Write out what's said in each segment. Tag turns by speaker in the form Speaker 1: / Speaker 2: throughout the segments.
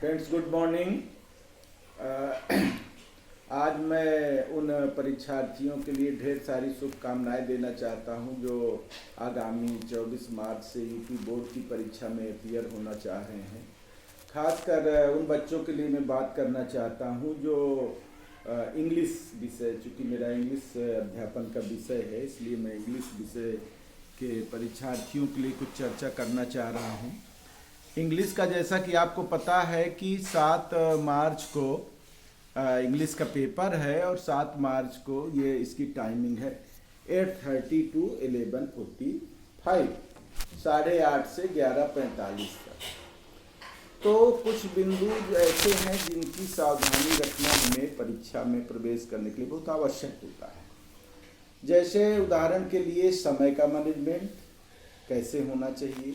Speaker 1: Friends, good morning. आज मैं उन परीक्षार्थियों के लिए ढेर सारी शुभकामनाएं देना चाहता हूं जो आगामी 24 मार्च से यूपी बोर्ड की परीक्षा में अपीयर होना चाह रहे हैं। खासकर उन बच्चों के लिए मैं बात करना चाहता हूं जो इंग्लिश विषय, चूँकि मेरा इंग्लिश अध्यापन का विषय है, इसलिए मैं इंग्लिश विषय के परीक्षार्थियों के लिए कुछ चर्चा करना चाह रहा हूं। इंग्लिश का जैसा कि आपको पता है कि 7 मार्च को इंग्लिश का पेपर है और 7 मार्च को ये इसकी टाइमिंग है 8:30 to 11:45, 8:30 से 11:45 तक। तो कुछ बिंदु ऐसे हैं जिनकी सावधानी रखना हमें परीक्षा में प्रवेश करने के लिए बहुत आवश्यक होता है। जैसे उदाहरण के लिए समय का मैनेजमेंट कैसे होना चाहिए।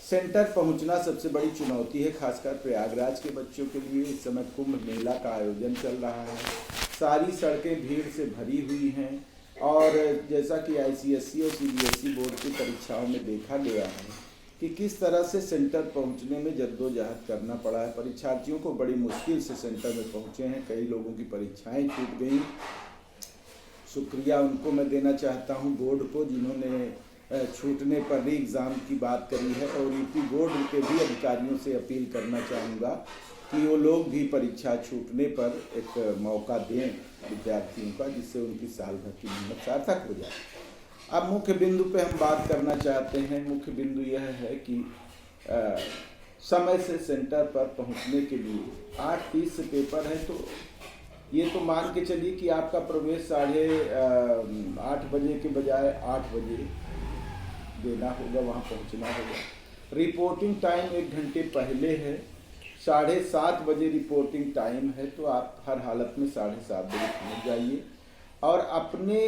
Speaker 1: सेंटर पहुंचना सबसे बड़ी चुनौती है, खासकर प्रयागराज के बच्चों के लिए। इस समय कुंभ मेला का आयोजन चल रहा है, सारी सड़कें भीड़ से भरी हुई हैं और जैसा कि आईसीएसई और सीबीएसई बोर्ड की परीक्षाओं में देखा गया है कि किस तरह से सेंटर पहुंचने में जद्दोजहद करना पड़ा है। परीक्षार्थियों को बड़ी मुश्किल से सेंटर में पहुंचे हैं, कई लोगों की परीक्षाएँ छूट गई। शुक्रिया उनको मैं देना चाहता हूँ, बोर्ड को, जिन्होंने छूटने पर री एग्ज़ाम की बात करी है। और यूपी बोर्ड के भी अधिकारियों से अपील करना चाहूँगा कि वो लोग भी परीक्षा छूटने पर एक मौका दें विद्यार्थियों का, जिससे उनकी साल भर की मेहनत सार्थक हो जाए। अब मुख्य बिंदु पे हम बात करना चाहते हैं। मुख्य बिंदु यह है कि समय से सेंटर पर पहुंचने के लिए 8:30 से पेपर है, तो ये तो मान के चलिए कि आपका प्रवेश 8:30 बजे के बजाय 8 बजे देना होगा, वहाँ पहुँचना होगा। रिपोर्टिंग टाइम 1 घंटे पहले है, 7:30 बजे रिपोर्टिंग टाइम है, तो आप हर हालत में 7:30 बजे पहुँच जाइए और अपने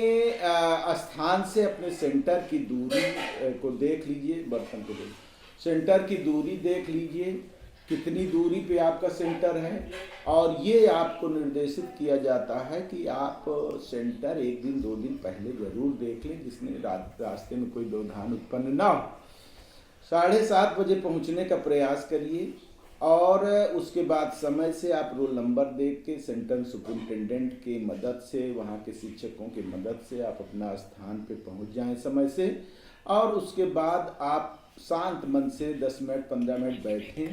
Speaker 1: स्थान से अपने सेंटर की दूरी को देख लीजिए। बर्तन को देख, सेंटर की दूरी देख लीजिए, कितनी दूरी पे आपका सेंटर है। और ये आपको निर्देशित किया जाता है कि आप सेंटर 1 दिन 2 दिन पहले जरूर देख लें, जिसमें रास्ते में कोई व्यवधान उत्पन्न ना हो। 7:30 बजे पहुंचने का प्रयास करिए और उसके बाद समय से आप रोल नंबर देख के सेंटर सुपरिटेंडेंट की मदद से, वहाँ के शिक्षकों की मदद से आप अपना स्थान पे पहुँच जाएं समय से। और उसके बाद आप शांत मन से 10 मिनट 15 मिनट बैठें।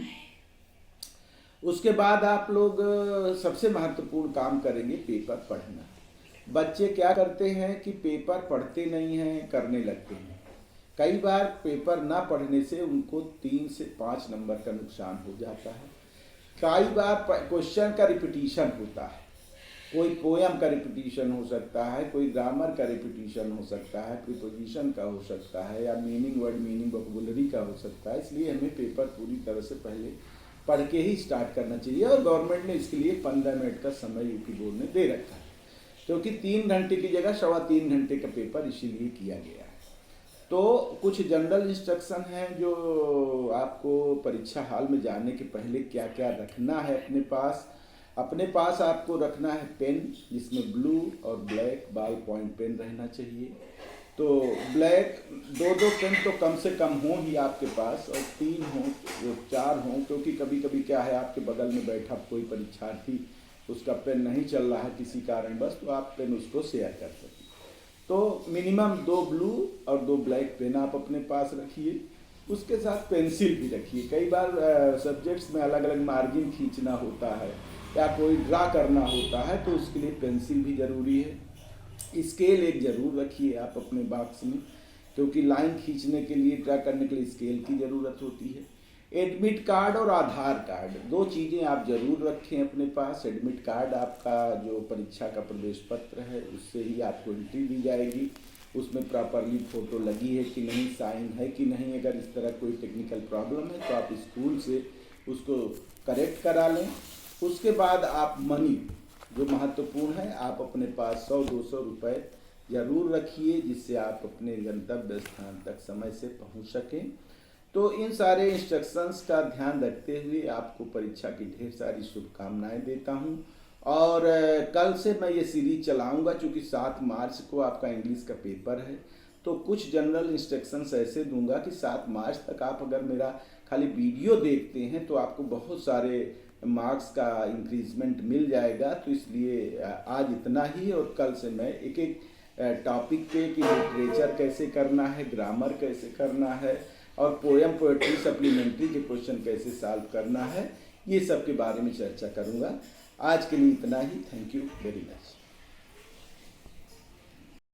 Speaker 1: उसके बाद आप लोग सबसे महत्वपूर्ण काम करेंगे, पेपर पढ़ना। बच्चे क्या करते हैं कि पेपर पढ़ते नहीं हैं, करने लगते हैं। कई बार पेपर ना पढ़ने से उनको 3 से 5 नंबर का नुकसान हो जाता है। कई बार क्वेश्चन का रिपीटिशन होता है, कोई पोयम का रिपीटिशन हो सकता है, कोई ग्रामर का रिपीटिशन हो सकता है, प्रीपोजिशन का हो सकता है, या मीनिंग, वर्ड मीनिंग, वोकैबुलरी का हो सकता है। इसलिए हमें पेपर पूरी तरह से पहले पढ़ के ही स्टार्ट करना चाहिए और गवर्नमेंट ने इसके लिए 15 मिनट का समय यूपी बोर्ड ने दे रखा है, क्योंकि 3 घंटे की जगह 3.25 घंटे का पेपर इसीलिए किया गया है। तो कुछ जनरल इंस्ट्रक्शन हैं जो आपको परीक्षा हॉल में जाने के पहले क्या क्या रखना है अपने पास आपको रखना है पेन, जिसमें ब्लू और ब्लैक बॉल पॉइंट पेन रहना चाहिए। तो ब्लैक 2 पेन तो कम से कम हो ही आपके पास, और 3 हो, 4 हो, क्योंकि कभी कभी क्या है, आपके बगल में बैठा कोई परीक्षार्थी, उसका पेन नहीं चल रहा है किसी कारणवश, तो आप पेन उसको शेयर कर सकते। तो मिनिमम 2 ब्लू और 2 ब्लैक पेन आप अपने पास रखिए। उसके साथ पेंसिल भी रखिए। कई बार सब्जेक्ट्स में अलग अलग मार्जिन खींचना होता है या कोई ड्रा करना होता है, तो उसके लिए पेंसिल भी ज़रूरी है। स्केल एक ज़रूर रखिए आप अपने बॉक्स में, क्योंकि लाइन खींचने के लिए, ड्रा करने के लिए स्केल की ज़रूरत होती है। एडमिट कार्ड और आधार कार्ड 2 चीज़ें आप ज़रूर रखें अपने पास। एडमिट कार्ड आपका जो परीक्षा का प्रवेश पत्र है, उससे ही आपको एंट्री दी जाएगी। उसमें प्रॉपरली फ़ोटो लगी है कि नहीं, साइन है कि नहीं। अगर इस तरह कोई टेक्निकल प्रॉब्लम है तो आप स्कूल से उसको करेक्ट करा लें। उसके बाद आप मनी, जो महत्वपूर्ण है, आप अपने पास 100-200 रुपये ज़रूर रखिए, जिससे आप अपने गंतव्य स्थान तक समय से पहुंच सकें। तो इन सारे इंस्ट्रक्शंस का ध्यान रखते हुए आपको परीक्षा की ढेर सारी शुभकामनाएं देता हूं। और कल से मैं ये सीरीज चलाऊंगा, चूँकि 7 मार्च को आपका इंग्लिश का पेपर है, तो कुछ जनरल इंस्ट्रक्शंस ऐसे दूंगा कि 7 मार्च तक आप अगर मेरा खाली वीडियो देखते हैं तो आपको बहुत सारे मार्क्स का इंक्रीजमेंट मिल जाएगा। तो इसलिए आज इतना ही, और कल से मैं एक एक टॉपिक पे कि लिटरेचर कैसे करना है, ग्रामर कैसे करना है, और पोएम पोएट्री सप्लीमेंट्री के क्वेश्चन कैसे सॉल्व करना है, ये सब के बारे में चर्चा करूँगा। आज के लिए इतना ही। Thank you very much.